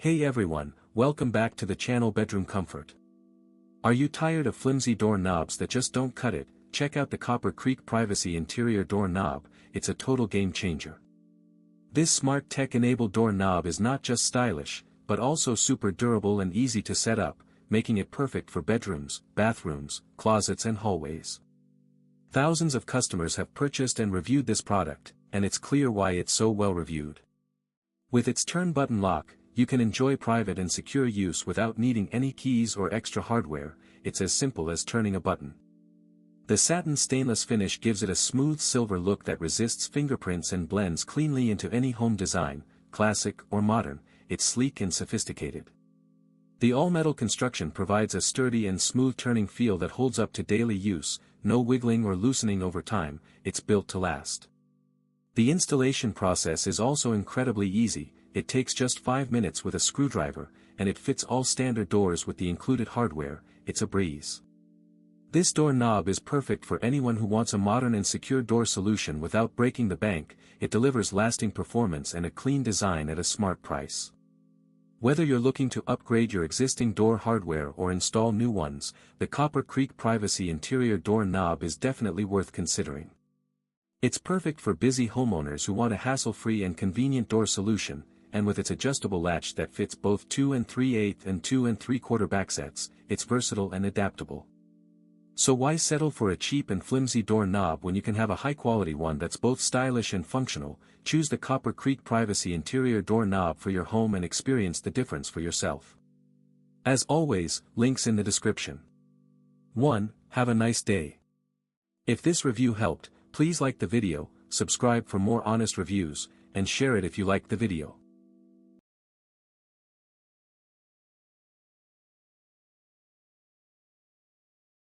Hey everyone, welcome back to the channel Bedroom Comfort. Are you tired of flimsy door knobs that just don't cut it? Check out the Copper Creek Privacy Interior Door Knob, it's a total game changer. This smart tech-enabled door knob is not just stylish, but also super durable and easy to set up, making it perfect for bedrooms, bathrooms, closets and hallways. Thousands of customers have purchased and reviewed this product, and it's clear why it's so well reviewed. With its turn button lock, you can enjoy private and secure use without needing any keys or extra hardware. It's as simple as turning a button. The satin stainless finish gives it a smooth silver look that resists fingerprints and blends cleanly into any home design, classic or modern. It's sleek and sophisticated. The all-metal construction provides a sturdy and smooth turning feel that holds up to daily use, no wiggling or loosening over time. It's built to last. The installation process is also incredibly easy. It takes just 5 minutes with a screwdriver, and it fits all standard doors with the included hardware. It's a breeze. This door knob is perfect for anyone who wants a modern and secure door solution without breaking the bank. It delivers lasting performance and a clean design at a smart price. Whether you're looking to upgrade your existing door hardware or install new ones, the Copper Creek Privacy Interior Door Knob is definitely worth considering. It's perfect for busy homeowners who want a hassle-free and convenient door solution, and with its adjustable latch that fits both 2 3/8 and 2 3/4 backsets, it's versatile and adaptable. So why settle for a cheap and flimsy door knob when you can have a high-quality one that's both stylish and functional? Choose the Copper Creek Privacy Interior Door Knob for your home and experience the difference for yourself. As always, links in the description. 1. Have a nice day. If this review helped, please like the video, subscribe for more honest reviews, and share it if you liked the video.